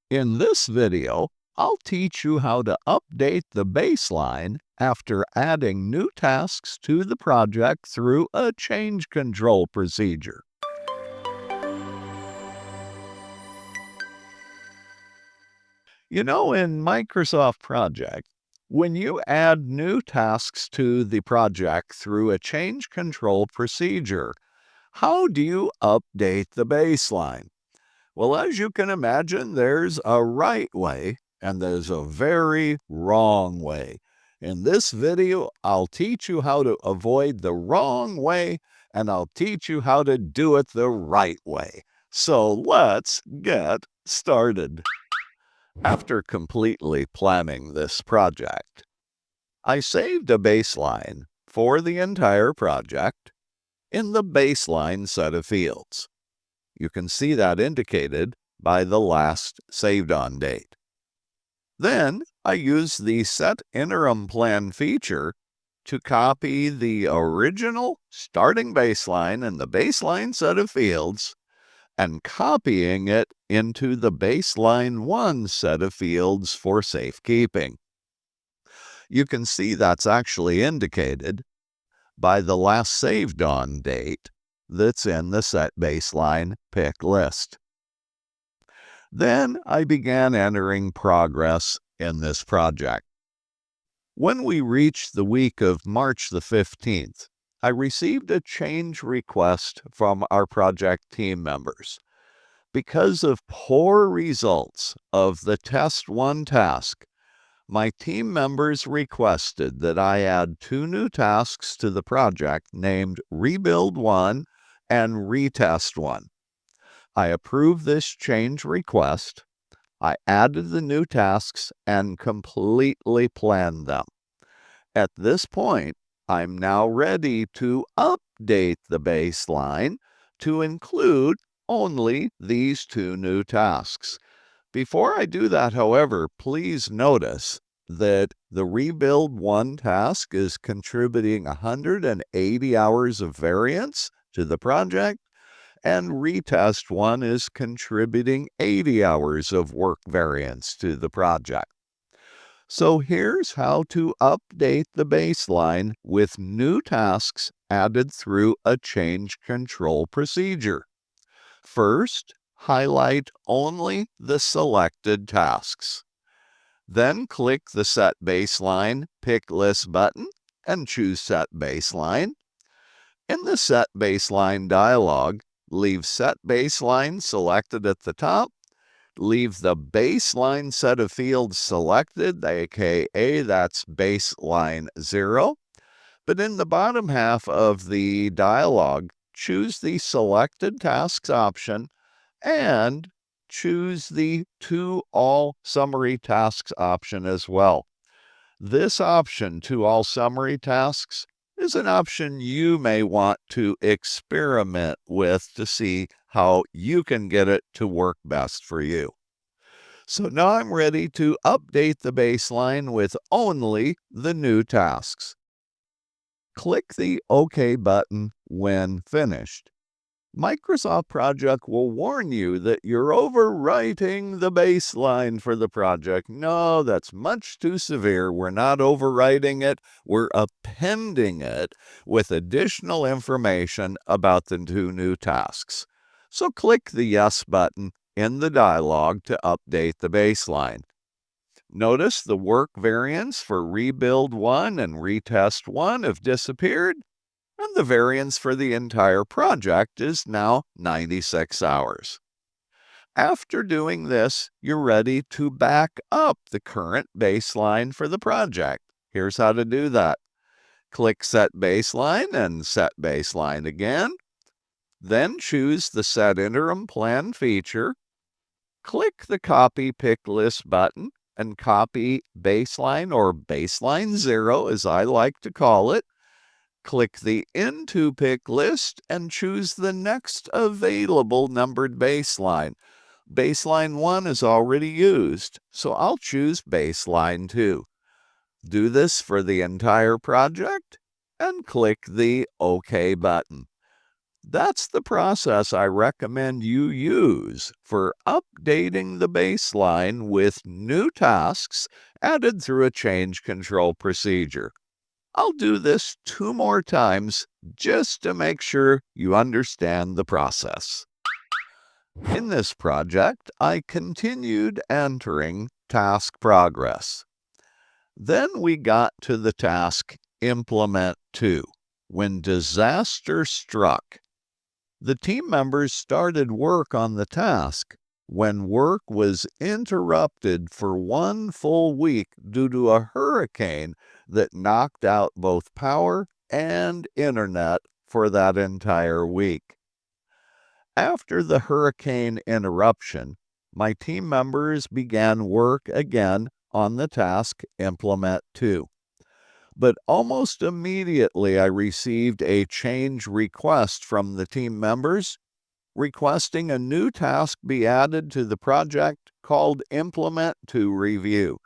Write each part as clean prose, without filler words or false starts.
In this video, I'll teach you how to update the baseline after adding new tasks to the project through a change control procedure. In Microsoft Project, when you add new tasks to the project through a change control procedure, how do you update the baseline? Well, as you can imagine, there's a right way and there's a very wrong way. In this video, I'll teach you how to avoid the wrong way and I'll teach you how to do it the right way. So let's get started. After completely planning this project, I saved a baseline for the entire project in the baseline set of fields. You can see that indicated by the last saved on date. Then I use the Set Interim Plan feature to copy the original starting baseline in the baseline set of fields and copying it into the baseline 1 set of fields for safekeeping. You can see that's actually indicated by the last saved on date that's in the set baseline pick list. Then I began entering progress in this project. When we reached the week of March the 15th, I received a change request from our project team members. Because of poor results of the Test 1 task, my team members requested that I add 2 new tasks to the project named Rebuild 1 and Retest 1. I approved this change request, I added the new tasks, and completely planned them. At this point, I'm now ready to update the baseline to include only these 2 new tasks. Before I do that, however, please notice that the Rebuild 1 task is contributing 180 hours of variance to the project, and Retest 1 is contributing 80 hours of work variance to the project. So here's how to update the baseline with new tasks added through a change control procedure. First, highlight only the selected tasks. Then click the Set Baseline Pick List button and choose Set Baseline. In the Set Baseline dialog, leave Set Baseline selected at the top. Leave the baseline set of fields selected, aka that's baseline 0. But in the bottom half of the dialog, choose the Selected Tasks option and choose the To All Summary Tasks option as well. This option, To All Summary Tasks, is an option you may want to experiment with to see how you can get it to work best for you. So now I'm ready to update the baseline with only the new tasks. Click the OK button when finished. Microsoft Project will warn you that you're overwriting the baseline for the project. No, that's much too severe. We're not overwriting it. We're appending it with additional information about the 2 new tasks. So click the Yes button in the dialog to update the baseline. Notice the work variance for Rebuild 1 and Retest 1 have disappeared, and the variance for the entire project is now 96 hours. After doing this, you're ready to back up the current baseline for the project. Here's how to do that. Click Set Baseline and Set Baseline again. Then choose the Set Interim Plan feature. Click the Copy Pick List button and copy baseline or baseline 0, as I like to call it. Click the Into Pick List and choose the next available numbered baseline. Baseline 1 is already used, so I'll choose baseline 2. Do this for the entire project and click the OK button. That's the process I recommend you use for updating the baseline with new tasks added through a change control procedure. I'll do this 2 more times just to make sure you understand the process. In this project, I continued entering task progress. Then we got to the task Implement 2 when disaster struck. The team members started work on the task when work was interrupted for 1 full week due to a hurricane that knocked out both power and internet for that entire week. After the hurricane interruption, my team members began work again on the task Implement 2. But almost immediately I received a change request from the team members requesting a new task be added to the project called Implement to Review.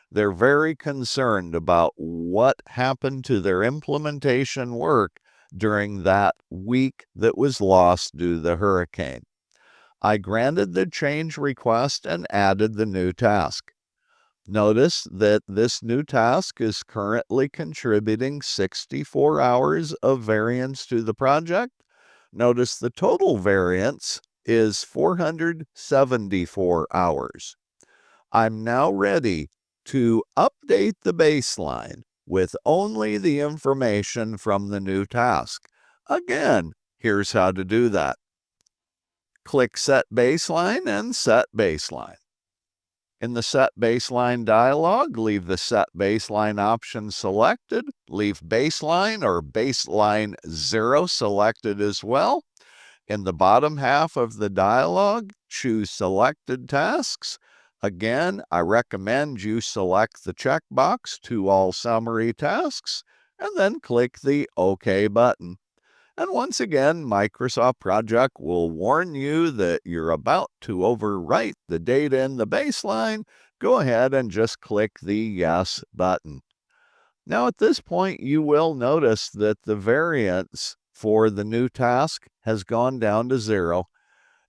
They're very concerned about what happened to their implementation work during that week that was lost due to the hurricane. I granted the change request and added the new task. Notice that this new task is currently contributing 64 hours of variance to the project. Notice the total variance is 474 hours. I'm now ready to update the baseline with only the information from the new task. Again, here's how to do that. Click Set Baseline and Set Baseline. In the Set Baseline dialog, leave the Set Baseline option selected. Leave Baseline or Baseline 0 selected as well. In the bottom half of the dialog, choose Selected Tasks. Again, I recommend you select the checkbox to all summary tasks, and then click the OK button. And once again, Microsoft Project will warn you that you're about to overwrite the data in the baseline. Go ahead and just click the Yes button. Now at this point, you will notice that the variance for the new task has gone down to 0,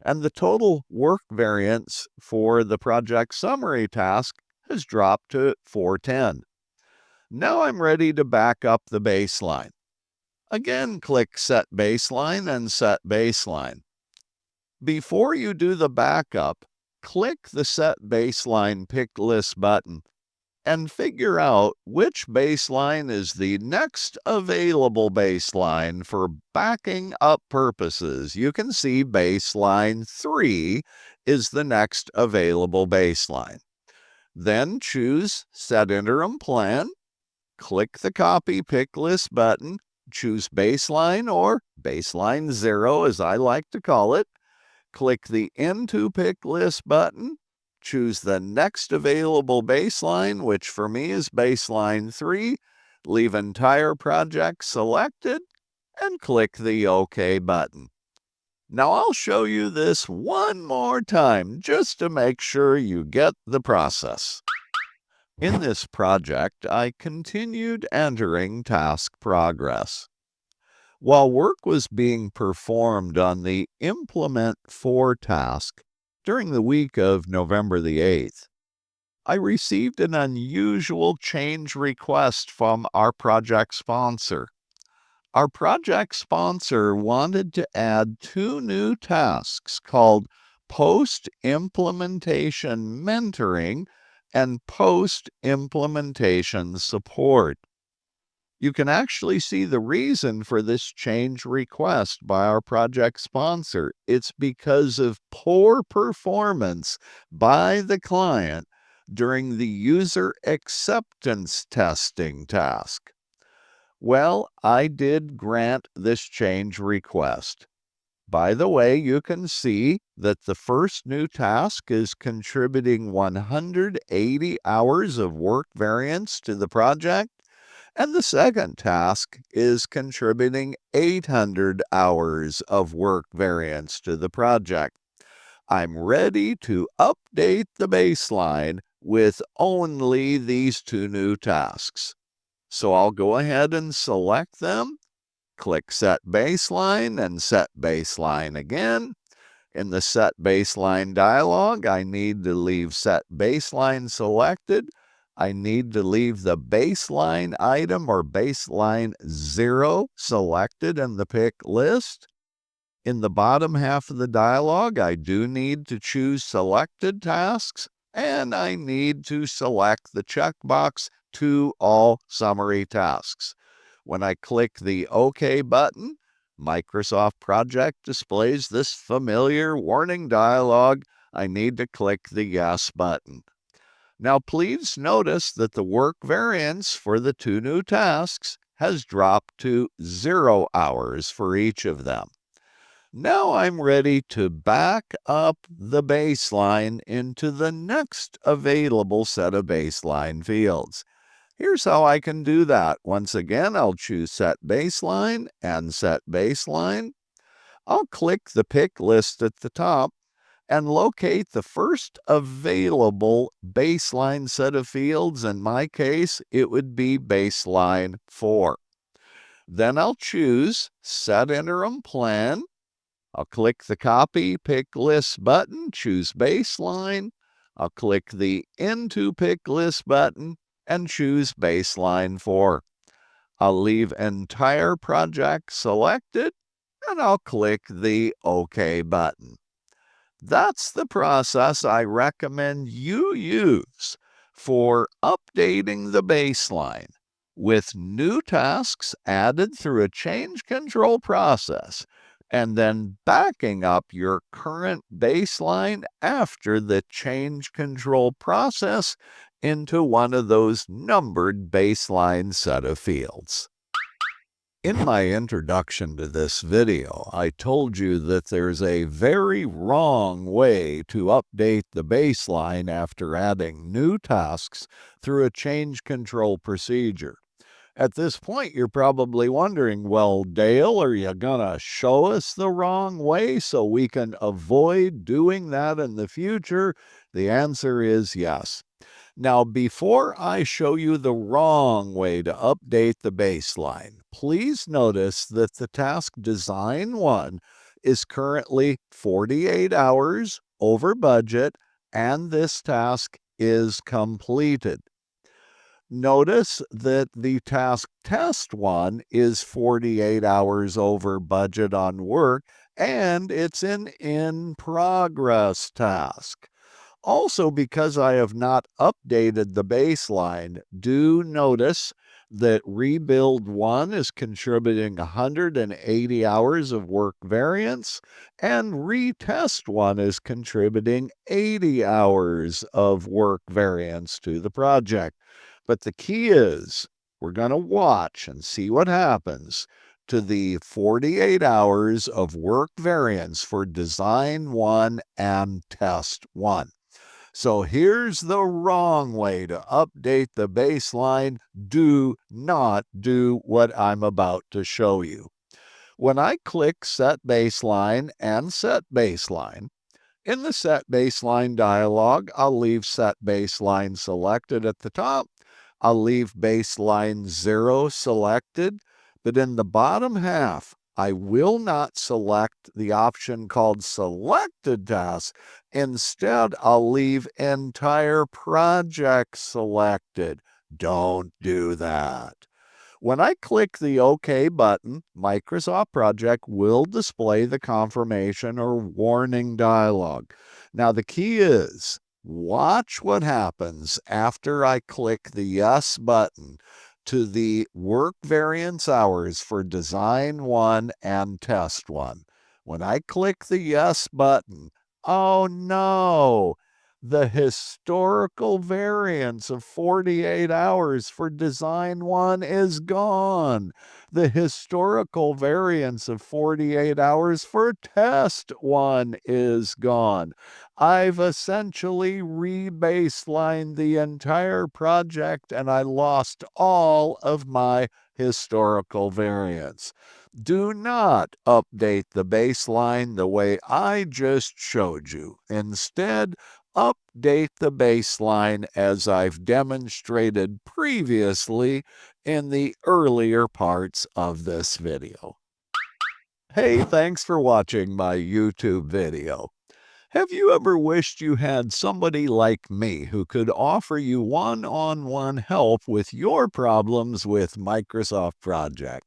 and the total work variance for the project summary task has dropped to 410. Now I'm ready to back up the baseline. Again, click Set Baseline and Set Baseline. Before you do the backup, click the Set Baseline Pick List button and figure out which baseline is the next available baseline for backing up purposes. You can see baseline 3 is the next available baseline. Then choose Set Interim Plan, click the Copy Pick List button, choose Baseline or Baseline 0 as I like to call it, click the Into Pick List button, choose the next available baseline, which for me is baseline 3, leave entire project selected, and click the OK button. Now I'll show you this 1 more time just to make sure you get the process. In this project, I continued entering task progress. While work was being performed on the Implement 4 task during the week of November the 8th, I received an unusual change request from our project sponsor. Our project sponsor wanted to add 2 new tasks called Post-Implementation Mentoring and Post-Implementation Support. You can actually see the reason for this change request by our project sponsor. It's because of poor performance by the client during the user acceptance testing task. Well, I did grant this change request. By the way, you can see that the first new task is contributing 180 hours of work variance to the project, and the second task is contributing 800 hours of work variance to the project. I'm ready to update the baseline with only these 2 new tasks. So I'll go ahead and select them, click Set Baseline and Set Baseline again. In the Set Baseline dialog, I need to leave Set Baseline selected. I need to leave the baseline item or baseline 0 selected in the pick list. In the bottom half of the dialog, I do need to choose Selected Tasks, and I need to select the checkbox to all summary tasks. When I click the OK button, Microsoft Project displays this familiar warning dialog. I need to click the Yes button. Now please notice that the work variance for the two new tasks has dropped to 0 hours for each of them. Now I'm ready to back up the baseline into the next available set of baseline fields. Here's how I can do that. Once again, I'll choose Set Baseline and Set Baseline. I'll click the pick list at the top and locate the first available baseline set of fields. In my case, it would be Baseline 4. Then I'll choose Set Interim Plan. I'll click the Copy Pick List button, choose Baseline. I'll click the Into Pick List button and choose Baseline 4. I'll leave Entire Project selected, and I'll click the OK button. That's the process I recommend you use for updating the baseline with new tasks added through a change control process, and then backing up your current baseline after the change control process into one of those numbered baseline set of fields. In my introduction to this video, I told you that there's a very wrong way to update the baseline after adding new tasks through a change control procedure. At this point, you're probably wondering, well, Dale, are you gonna show us the wrong way so we can avoid doing that in the future? The answer is yes. Now, before I show you the wrong way to update the baseline, please notice that the task Design 1 is currently 48 hours over budget, and this task is completed. Notice that the task Test 1 is 48 hours over budget on work, and it's an in-progress task. Also, because I have not updated the baseline, do notice that Rebuild 1 is contributing 180 hours of work variance, and Retest 1 is contributing 80 hours of work variance to the project. But the key is, we're going to watch and see what happens to the 48 hours of work variance for Design 1 and Test 1. So here's the wrong way to update the baseline. Do not do what I'm about to show you. When I click Set Baseline and Set Baseline, in the Set Baseline dialog, I'll leave Set Baseline selected at the top. I'll leave Baseline 0 selected, but in the bottom half, I will not select the option called Selected Tasks. Instead, I'll leave Entire Project selected. Don't do that. When I click the OK button, Microsoft Project will display the confirmation or warning dialog. Now, the key is, watch what happens after I click the Yes button to the work variance hours for Design 1 and Test 1. When I click the Yes button, oh no! The historical variance of 48 hours for Design 1 is gone. The historical variance of 48 hours for Test 1 is gone. I've essentially rebaselined the entire project and I lost all of my historical variance. Do not update the baseline the way I just showed you. Instead, update the baseline as I've demonstrated previously in the earlier parts of this video. Hey, thanks for watching my YouTube video. Have you ever wished you had somebody like me who could offer you one-on-one help with your problems with Microsoft Project?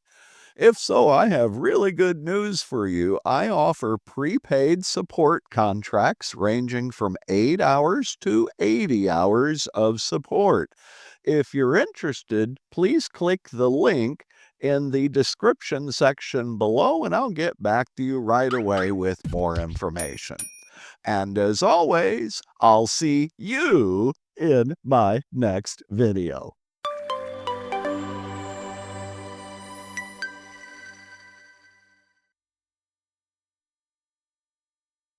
If so, I have really good news for you. I offer prepaid support contracts ranging from 8 hours to 80 hours of support. If you're interested, please click the link in the description section below, and I'll get back to you right away with more information. And as always, I'll see you in my next video.